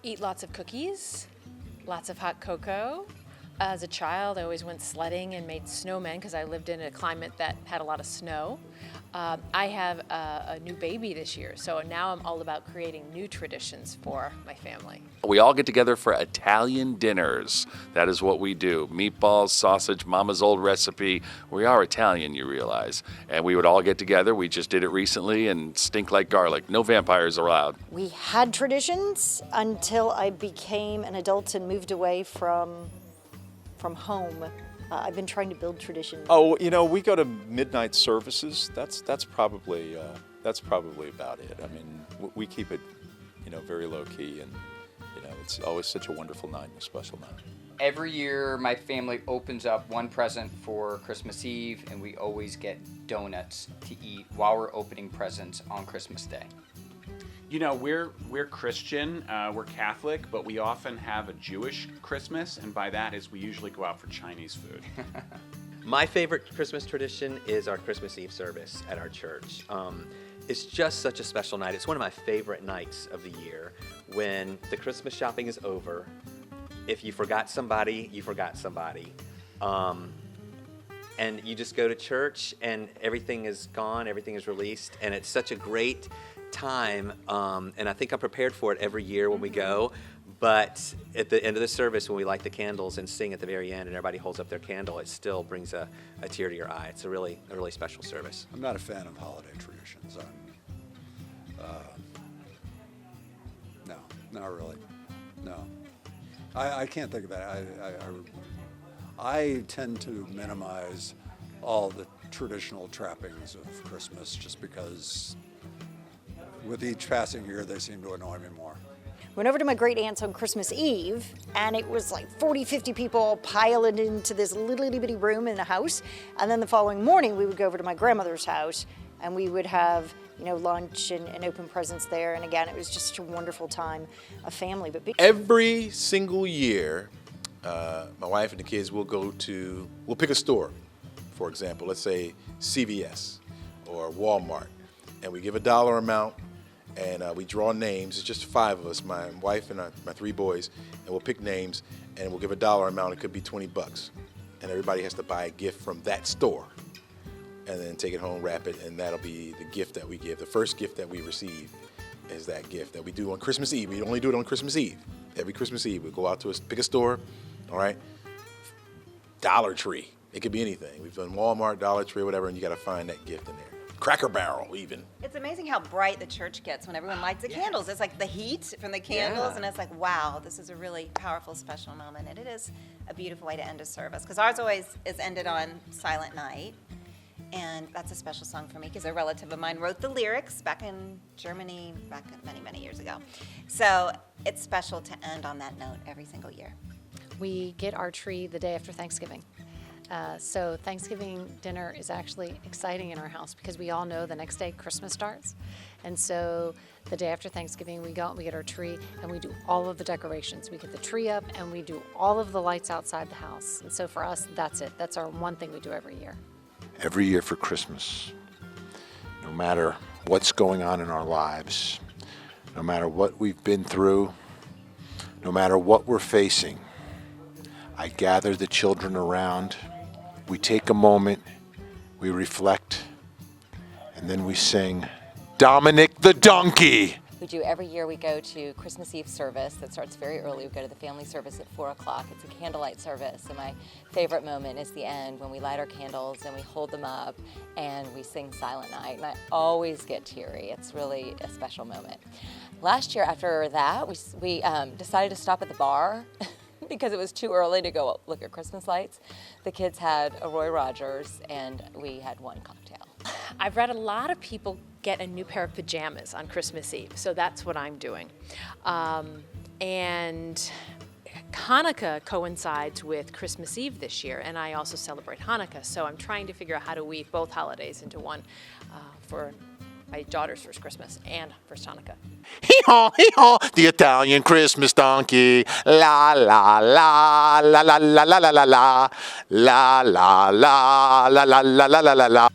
Eat lots of cookies, lots of hot cocoa. As a child, I always went sledding and made snowmen because I lived in a climate that had a lot of snow. I have a new baby this year, so now I'm all about creating new traditions for my family. We all get together for Italian dinners. That is what we do. Meatballs, sausage, mama's old recipe. We are Italian, you realize. And we would all get together. We just did it recently and stink like garlic. No vampires allowed. We had traditions until I became an adult and moved away from home. I've been trying to build traditions. Oh, we go to midnight services. That's probably about it. I mean, we keep it, very low key, and it's always such a wonderful night and a special night. Every year, my family opens up one present for Christmas Eve, and we always get donuts to eat while we're opening presents on Christmas Day. We're Christian, we're Catholic, but we often have a Jewish Christmas, and by that is we usually go out for Chinese food. My favorite Christmas tradition is our Christmas Eve service at our church. It's just such a special night. It's one of my favorite nights of the year when the Christmas shopping is over. If you forgot somebody, you forgot somebody. And you just go to church and everything is gone, everything is released, and it's such a great time, and I think I'm prepared for it every year when we go. But at the end of the service, when we light the candles and sing at the very end and everybody holds up their candle, it still brings a tear to your eye. It's a really special service. I'm not a fan of holiday traditions. No, not really. No. I can't think of that. I tend to minimize all the traditional trappings of Christmas just because with each passing year, they seem to annoy me more. Went over to my great aunt's on Christmas Eve, and it was like 40, 50 people piling into this little itty bitty room in the house. And then the following morning, we would go over to my grandmother's house, and we would have, lunch and open presents there. And again, it was just a wonderful time of family. But every single year, my wife and the kids will we'll pick a store, for example, let's say CVS or Walmart, and we give a dollar amount. And we draw names. It's just 5 of us, my wife and my 3 boys, and we'll pick names, and we'll give a dollar amount. It could be $20, and everybody has to buy a gift from that store, and then take it home, wrap it, and that'll be the gift that we give. The first gift that we receive is that gift that we do on Christmas Eve. We only do it on Christmas Eve. Every Christmas Eve, we go out to pick a store, all right? Dollar Tree. It could be anything. We've done Walmart, Dollar Tree, whatever, and you got to find that gift in there. Cracker Barrel, even. It's amazing how bright the church gets when everyone lights the candles. It's like the heat from the candles, and it's like, wow, this is a really powerful, special moment. And it is a beautiful way to end a service, because ours always is ended on Silent Night. And that's a special song for me, because a relative of mine wrote the lyrics back in Germany, many, many years ago. So it's special to end on that note every single year. We get our tree the day after Thanksgiving. So Thanksgiving dinner is actually exciting in our house because we all know the next day Christmas starts. And so the day after Thanksgiving, we go out and we get our tree and we do all of the decorations. We get the tree up and we do all of the lights outside the house. And so for us, that's it. That's our one thing we do every year. Every year for Christmas, no matter what's going on in our lives, no matter what we've been through, no matter what we're facing, I gather the children around. We take a moment, we reflect, and then we sing, Dominic the Donkey. We do every year. We go to Christmas Eve service that starts very early. We go to the family service at 4 o'clock. It's a candlelight service, and my favorite moment is the end when we light our candles and we hold them up and we sing Silent Night, and I always get teary. It's really a special moment. Last year after that, we decided to stop at the bar because it was too early to go look at Christmas lights. The kids had a Roy Rogers, and we had one cocktail. I've read a lot of people get a new pair of pajamas on Christmas Eve, so that's what I'm doing. And Hanukkah coincides with Christmas Eve this year, and I also celebrate Hanukkah, so I'm trying to figure out how to weave both holidays into one for my daughter's first Christmas and first Hanukkah. Hee-haw, the Italian Christmas donkey. La, la, la, la, la, la, la, la, la, la, la, la, la, la, la, la, la, la.